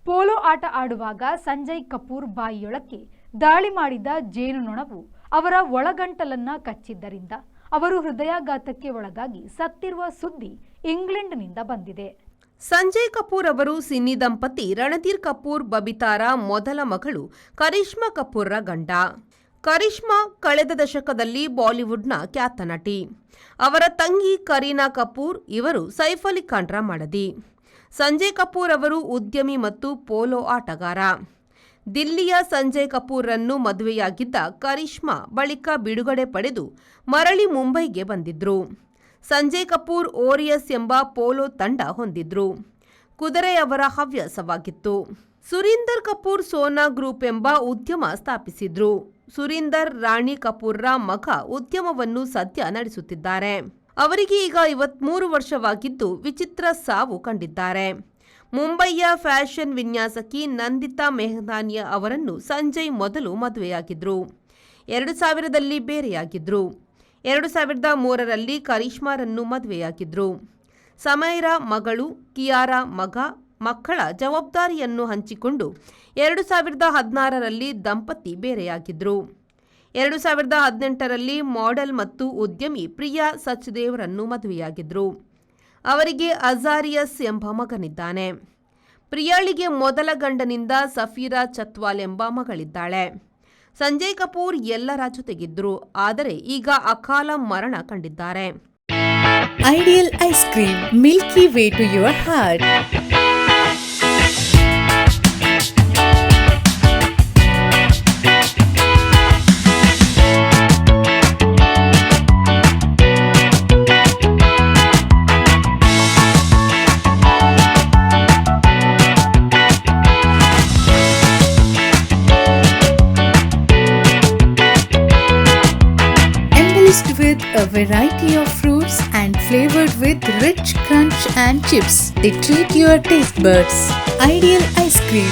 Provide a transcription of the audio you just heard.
Polo ಆಟ ಆಡುವಾಗ ಸಂಜಯ್ ಕಪೂರ್ ಬಾಯಿಯೊಳಕ್ಕೆ ದಾಳಿ ಮಾಡಿದ ಜೇನುನೊಣವು ಅವರ ಒಳಗಂಟಲನ್ನ ಕಚ್ಚಿದ್ದರಿಂದ ಅವರು ಹೃದಯಾಘಾತಕ್ಕೆ ಒಳಗಾಗಿ ಸತ್ತಿರುವ ಸುದ್ದಿ ಇಂಗ್ಲೆಂಡ್ನಿಂದ ಬಂದಿದೆ. ಸಂಜಯ್ ಕಪೂರ್ ಅವರು ಸಿನ್ನಿ ದಂಪತಿ ರಣಧೀರ್ ಕಪೂರ್ ಬಬಿತಾರ ಮೊದಲ ಮಗಳು ಕರಿಷ್ಮಾ ಕಪೂರ್ರ ಗಂಡ. ಕರಿಷ್ಮಾ ಕಳೆದ ದಶಕದಲ್ಲಿ ಬಾಲಿವುಡ್ನ ಖ್ಯಾತ ನಟಿ. ಅವರ ತಂಗಿ ಕರೀನಾ ಕಪೂರ್ ಇವರು ಸೈಫ್ ಅಲಿ ಖಾನ್ರ ಮಡದಿ. ಸಂಜಯ್ ಕಪೂರ್ ಅವರು ಉದ್ಯಮಿ ಮತ್ತು ಪೋಲೋ ಆಟಗಾರ. ದಿಲ್ಲಿಯ ಸಂಜಯ್ ಕಪೂರ್ರನ್ನು ಮದುವೆಯಾಗಿದ್ದ ಕರಿಷ್ಮಾ ಬಳಿಕ ಬಿಡುಗಡೆ ಪಡೆದು ಮರಳಿ ಮುಂಬೈಗೆ ಬಂದಿದ್ರು. ಸಂಜಯ್ ಕಪೂರ್ ಓರಿಯಸ್ ಎಂಬ ಪೋಲೋ ತಂಡ ಹೊಂದಿದ್ರು. ಕುದುರೆ ಅವರ ಹವ್ಯಾಸವಾಗಿತ್ತು. ಸುರೀಂದರ್ ಕಪೂರ್ ಸೋನಾ ಗ್ರೂಪ್ ಎಂಬ ಉದ್ಯಮ ಸ್ಥಾಪಿಸಿದ್ರು. ಸುರೀಂದರ್ ರಾಣಿ ಕಪೂರ್ರ ಮಗ ಉದ್ಯಮವನ್ನು ಸದ್ಯ ನಡೆಸುತ್ತಿದ್ದಾರೆ. ಅವರಿಗೆ ಈಗ 53 ವರ್ಷವಾಗಿದ್ದು ವಿಚಿತ್ರ ಸಾವು ಕಂಡಿದ್ದಾರೆ. ಮುಂಬೈಯ ಫ್ಯಾಷನ್ ವಿನ್ಯಾಸಕಿ ನಂದಿತಾ ಮೆಹ್ದಾನಿಯಾ ಅವರನ್ನು ಸಂಜಯ್ ಮೊದಲು ಮದುವೆಯಾಗಿದ್ರು. 2000ರಲ್ಲಿ ಬೇರೆಯಾಗಿದ್ರು. 2003ರಲ್ಲಿ ಕರಿಷ್ಮಾರನ್ನು ಮದುವೆಯಾಗಿದ್ರು. ಸಮೈರಾ ಮಗಳು, ಕಿಯಾರಾ ಮಕ್ಕಳ ಜವಾಬ್ದಾರಿಯನ್ನು ಹಂಚಿಕೊಂಡು 2016ರಲ್ಲಿ ದಂಪತಿ ಬೇರೆಯಾಗಿದ್ರು. 2018ರಲ್ಲಿ ಮಾಡೆಲ್ ಮತ್ತು ಉದ್ಯಮಿ ಪ್ರಿಯಾ ಸಚ್ದೇವ್ರನ್ನು ಮದುವೆಯಾಗಿದ್ರು. ಅವರಿಗೆ ಅಜಾರಿಯಸ್ ಎಂಬ ಮಗನಿದ್ದಾನೆ. ಪ್ರಿಯಾಳಿಗೆ ಮೊದಲ ಗಂಡನಿಂದ ಸಫೀರಾ ಚತ್ವಾಲ್ ಎಂಬ ಮಗಳಿದ್ದಾಳೆ. ಸಂಜಯ್ ಕಪೂರ್ ಎಲ್ಲರ ಜೊತೆಗಿದ್ರು, ಆದರೆ ಈಗ ಅಕಾಲ ಮರಣ ಕಂಡಿದ್ದಾರೆ. Ideal ice cream, milky way to your heart. With a variety of fruits and flavored with rich crunch and chips, they treat your taste buds. Ideal ice cream.